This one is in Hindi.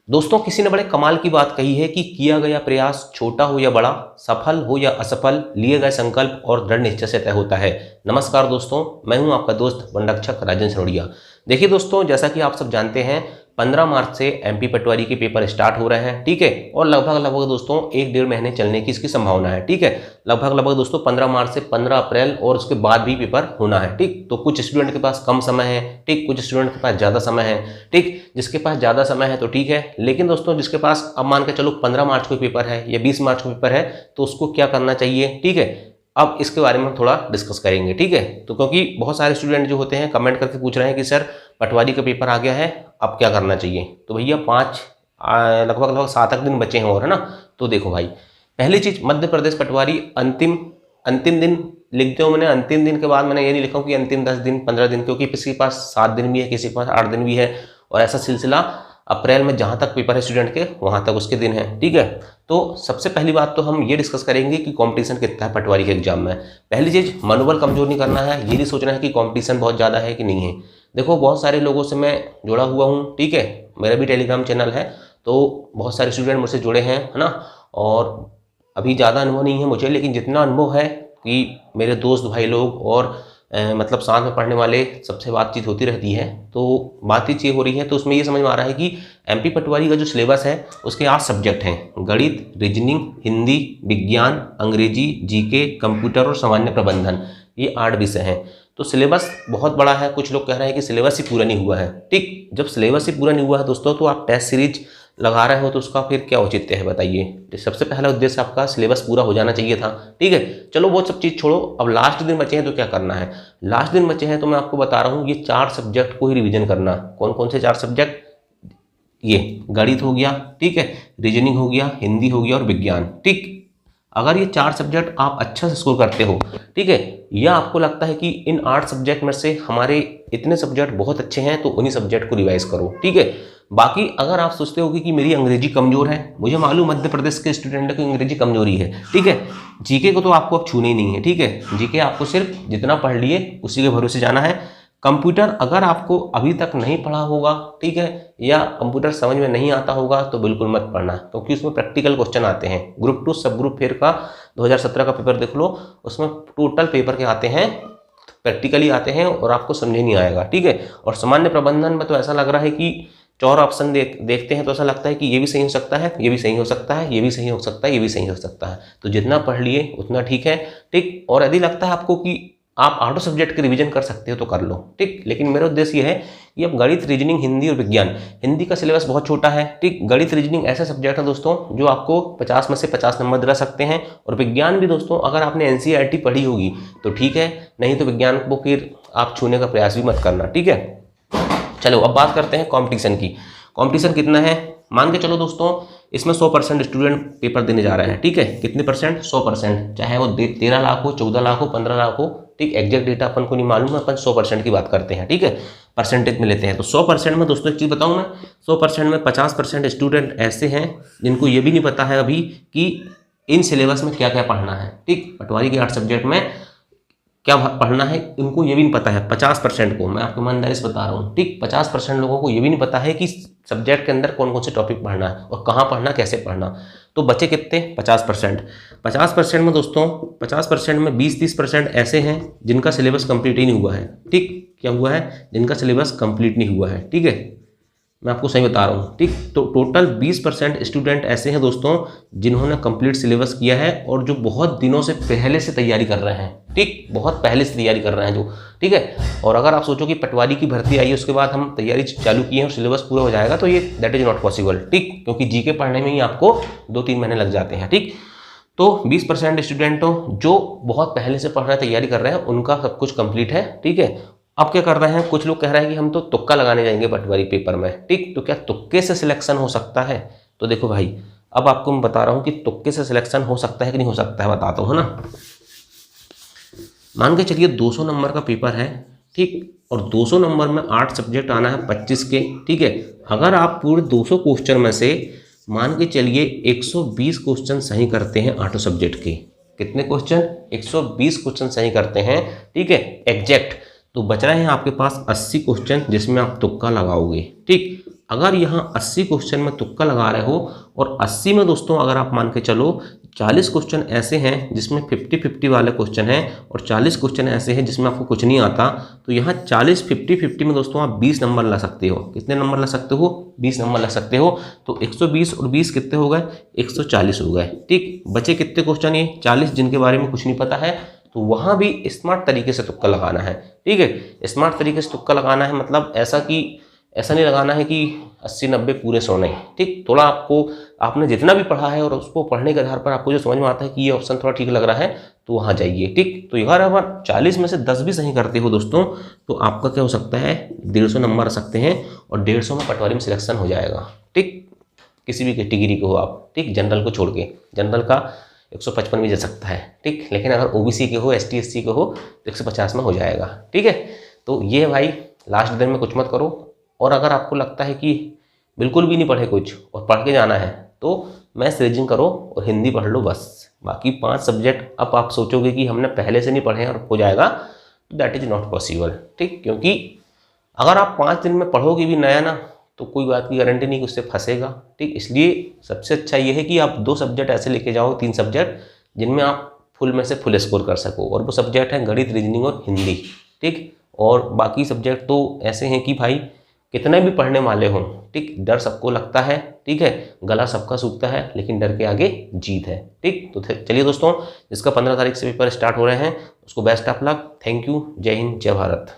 दोस्तों किसी ने बड़े कमाल की बात कही है कि किया गया प्रयास छोटा हो या बड़ा, सफल हो या असफल, लिए गए संकल्प और दृढ़ निश्चय से तय होता है। नमस्कार दोस्तों, मैं हूं आपका दोस्त वनरक्षक राजन सरोड़िया। देखिए दोस्तों, जैसा कि आप सब जानते हैं 15 मार्च से एमपी पटवारी के पेपर स्टार्ट हो रहे हैं, ठीक है। और लगभग दोस्तों 1-1.5 महीने चलने की इसकी संभावना है, ठीक है। लगभग दोस्तों 15 मार्च से 15 अप्रैल और उसके बाद भी पेपर होना है, ठीक। तो कुछ स्टूडेंट के पास कम समय है, ठीक, कुछ स्टूडेंट के पास ज़्यादा समय है, ठीक। जिसके पास ज़्यादा समय है तो ठीक है, लेकिन दोस्तों जिसके पास अब मान के चलो 15 मार्च को पेपर है या 20 मार्च को पेपर है तो उसको क्या करना चाहिए, ठीक है। अब इसके बारे में हम थोड़ा डिस्कस करेंगे, ठीक है। तो क्योंकि बहुत सारे स्टूडेंट जो होते हैं कमेंट करके पूछ रहे हैं कि सर पटवारी का पेपर आ गया है, अब क्या करना चाहिए। तो भैया लगभग 7 दिन बचे हैं और, है ना। तो देखो भाई, पहली चीज़, मध्य प्रदेश पटवारी अंतिम दिन लिख दो। मैंने अंतिम दिन के बाद मैंने ये नहीं लिखा कि अंतिम 10 दिन 15 दिन, क्योंकि किसी के पास 7 दिन भी है, किसी के पास 8 दिन भी है, और ऐसा सिलसिला अप्रैल में जहाँ तक पेपर है स्टूडेंट के वहाँ तक उसके दिन है, ठीक है। तो सबसे पहली बात तो हम ये डिस्कस करेंगे कि कंपटीशन कितना है पटवारी के एग्जाम में। पहली चीज़, मनोबल कमजोर नहीं करना है, ये नहीं सोचना है कि कंपटीशन बहुत ज़्यादा है कि नहीं है। देखो बहुत सारे लोगों से मैं जुड़ा हुआ हूँ, ठीक है, मेरा भी टेलीग्राम चैनल है, तो बहुत सारे स्टूडेंट मुझसे जुड़े हैं, है ना। और अभी ज़्यादा अनुभव नहीं है मुझे, लेकिन जितना अनुभव है कि मेरे दोस्त भाई लोग और मतलब साथ में पढ़ने वाले सबसे बातचीत होती रहती है, तो बातचीत ये हो रही है, तो उसमें ये समझ में आ रहा है कि एमपी पटवारी का जो सिलेबस है उसके 8 सब्जेक्ट हैं: गणित, रीजनिंग, हिंदी, विज्ञान, अंग्रेजी, जीके, कंप्यूटर और सामान्य प्रबंधन। ये 8 विषय हैं। तो सिलेबस बहुत बड़ा है। कुछ लोग कह रहे हैं कि सिलेबस ही पूरा नहीं हुआ है, ठीक। जब सिलेबस ही पूरा नहीं हुआ है दोस्तों, तो आप टेस्ट सीरीज लगा रहे हो तो उसका फिर क्या औचित्य है बताइए। सबसे पहला उद्देश्य आपका सिलेबस पूरा हो जाना चाहिए था, ठीक है। चलो वो सब चीज़ छोड़ो, अब लास्ट दिन बचे हैं तो क्या करना है। लास्ट दिन बचे हैं तो मैं आपको बता रहा हूँ, ये 4 सब्जेक्ट को ही रिवीजन करना। कौन कौन से 4 सब्जेक्ट? ये गणित हो गया, ठीक है, रीजनिंग हो गया, हिंदी हो गया और विज्ञान, ठीक। अगर ये 4 सब्जेक्ट आप अच्छा से स्कोर करते हो, ठीक है, या आपको लगता है कि इन 8 सब्जेक्ट में से हमारे इतने सब्जेक्ट बहुत अच्छे हैं, तो उन्हीं सब्जेक्ट को रिवाइज करो, ठीक है। बाकी अगर आप सोचते हो कि मेरी अंग्रेजी कमजोर है, मुझे मालूम मध्य प्रदेश के स्टूडेंट की अंग्रेजी कमजोरी है, ठीक है। जीके को तो आपको अब छूना ही नहीं है, ठीक है। जीके आपको सिर्फ जितना पढ़ लिए उसी के भरोसे जाना है। कंप्यूटर अगर आपको अभी तक नहीं पढ़ा होगा, ठीक है, या कंप्यूटर समझ में नहीं आता होगा तो बिल्कुल मत पढ़ना, क्योंकि उसमें प्रैक्टिकल क्वेश्चन आते हैं। ग्रुप 2 सब ग्रुप फेयर का 2017 का पेपर देख लो, उसमें टोटल पेपर के आते हैं, प्रैक्टिकली आते हैं और आपको समझ नहीं आएगा, ठीक है। और सामान्य प्रबंधन में तो ऐसा लग रहा है कि 4 ऑप्शन देखते हैं तो ऐसा लगता है कि ये भी सही हो सकता है, ये भी सही हो सकता है, ये भी सही हो सकता है, ये भी सही हो सकता है। तो जितना पढ़ लिए उतना ठीक है, ठीक। और यदि लगता है आपको कि आप 8 सब्जेक्ट के रिवीजन कर सकते हो तो कर लो, ठीक। लेकिन मेरा उद्देश्य ये है कि अब गणित, रीजनिंग, हिंदी और विज्ञान, हिंदी का सिलेबस बहुत छोटा है, ठीक। गणित, रीजनिंग ऐसा सब्जेक्ट है दोस्तों जो आपको 50 में से 50 नंबर दिला सकते हैं। और विज्ञान भी दोस्तों अगर आपने एनसीईआरटी पढ़ी होगी तो ठीक है, नहीं तो विज्ञान को फिर आप छूने का प्रयास भी मत करना, ठीक है। चलो अब बात करते हैं कंपटीशन की। कंपटीशन कितना है? मान के चलो दोस्तों, इसमें 100% स्टूडेंट पेपर देने जा रहे हैं, ठीक है। कितने परसेंट? 100%। चाहे वो 13 लाख हो, 14 लाख हो, 15 लाख हो, ठीक। एग्जैक्ट डेटा अपन को नहीं मालूम है, अपन 100% की बात करते हैं, ठीक है, परसेंटेज में लेते हैं। तो 100% में दोस्तों एक चीज़ बताऊँ मैं, 100% में 50% स्टूडेंट ऐसे हैं जिनको ये भी नहीं पता है अभी कि इन सिलेबस में क्या क्या पढ़ना है, ठीक। पटवारी के 8 सब्जेक्ट में क्या पढ़ना है उनको ये भी नहीं पता है। 50% को मैं आपको ईमानदारी से बता रहा हूँ, ठीक। 50% लोगों को ये भी नहीं पता है कि सब्जेक्ट के अंदर कौन कौन से टॉपिक पढ़ना है और कहाँ पढ़ना, कैसे पढ़ना। तो बचे कितने? 50%। 50% में दोस्तों 50% में 20-30% ऐसे हैं जिनका सिलेबस कंप्लीट ही नहीं हुआ है, ठीक। क्या हुआ है? जिनका सिलेबस कंप्लीट नहीं हुआ है, ठीक है, मैं आपको सही बता रहा हूँ, ठीक। तो टोटल 20% स्टूडेंट ऐसे हैं दोस्तों जिन्होंने कंप्लीट सिलेबस किया है और जो बहुत दिनों से पहले से तैयारी कर रहे हैं, ठीक, बहुत पहले से तैयारी कर रहे हैं जो, ठीक है। और अगर आप सोचो कि पटवारी की भर्ती आई उसके बाद हम तैयारी चालू किए हैं और सिलेबस पूरा हो जाएगा, तो ये दैट इज नॉट पॉसिबल, ठीक, क्योंकि जीके पढ़ने में ही आपको 2-3 महीने लग जाते हैं, ठीक। तो 20% स्टूडेंटों जो बहुत पहले से पढ़ रहे हैं, तैयारी कर रहे हैं, उनका सब कुछ कंप्लीट है, ठीक है। अब क्या कर रहे हैं, कुछ लोग कह रहे हैं कि हम तो तुक्का लगाने जाएंगे पटवारी पेपर में, ठीक। तो क्या तुक्के से सिलेक्शन हो सकता है? तो देखो भाई, अब आपको मैं बता रहा हूँ कि तुक्के से सिलेक्शन हो सकता है कि नहीं हो सकता है, बताता हूँ, है ना। मान के चलिए 200 नंबर का पेपर है, ठीक, और 200 नंबर में 8 सब्जेक्ट आना है 25 के, ठीक है। अगर आप पूरे 200 क्वेश्चन में से मान के चलिए 120 क्वेश्चन सही करते हैं 8 सब्जेक्ट के, कितने क्वेश्चन? 120 क्वेश्चन सही करते हैं, ठीक है, एग्जैक्ट, तो बच रहे हैं आपके पास 80 क्वेश्चन जिसमें आप तुक्का लगाओगे, ठीक। अगर यहाँ 80 क्वेश्चन में तुक्का लगा रहे हो और 80 में दोस्तों अगर आप मान के चलो 40 क्वेश्चन ऐसे हैं जिसमें 50-50 वाले क्वेश्चन हैं और 40 क्वेश्चन ऐसे हैं जिसमें आपको कुछ नहीं आता, तो यहाँ 40-50-50 में दोस्तों आप 20 नंबर ला सकते हो। कितने नंबर ला सकते हो? 20 नंबर ला सकते हो। तो 120 और 20 कितने हो गए? 140 हो गए। ठीक, बचे कितने क्वेश्चन? ये 40 जिनके बारे में कुछ नहीं पता है, तो वहाँ भी स्मार्ट तरीके से तुक्का लगाना है। ठीक है, स्मार्ट तरीके से तुक्का लगाना है, मतलब ऐसा नहीं लगाना है कि 80-90 पूरे 100 नहीं। ठीक, थोड़ा आपने जितना भी पढ़ा है और उसको पढ़ने के आधार पर आपको जो समझ में आता है कि ये ऑप्शन थोड़ा ठीक लग रहा है तो वहाँ जाइए। ठीक, तो अगर आप 40 में से 10 भी सही करते हो दोस्तों तो आपका क्या हो सकता है? 150 नंबर आ सकते हैं और 150 में पटवारी में सिलेक्शन हो जाएगा। ठीक, किसी भी कैटेगरी को हो आप, ठीक, जनरल को छोड़ के, जनरल का 155 भी जा सकता है। ठीक, लेकिन अगर ओबीसी के हो, एसटी एससी के हो तो 150 में हो जाएगा। ठीक है, तो ये भाई लास्ट दिन में कुछ मत करो। और अगर आपको लगता है कि बिल्कुल भी नहीं पढ़े कुछ और पढ़ के जाना है तो मैथ्स रीजनिंग करो और हिंदी पढ़ लो बस। बाकी 5 सब्जेक्ट अब आप सोचोगे कि हमने पहले से नहीं पढ़े हैं और हो जाएगा, तो दैट इज़ नॉट पॉसिबल। ठीक, क्योंकि अगर आप 5 दिन में पढ़ोगे भी नया ना तो कोई बात की गारंटी नहीं कि उससे फंसेगा। ठीक, इसलिए सबसे अच्छा ये है कि आप 2 सब्जेक्ट ऐसे लेके जाओ, 3 सब्जेक्ट जिनमें आप फुल में से फुल स्कोर कर सको, और वो सब्जेक्ट हैं गणित, रीजनिंग और हिंदी। ठीक, और बाकी सब्जेक्ट तो ऐसे हैं कि भाई कितने भी पढ़ने वाले हों, ठीक, डर सबको लगता है। ठीक है, गला सबका सूखता है, लेकिन डर के आगे जीत है। ठीक, तो चलिए दोस्तों, जिसका 15 तारीख से पेपर स्टार्ट हो रहे हैं उसको best of luck. Thank you, जय हिंद, जय भारत।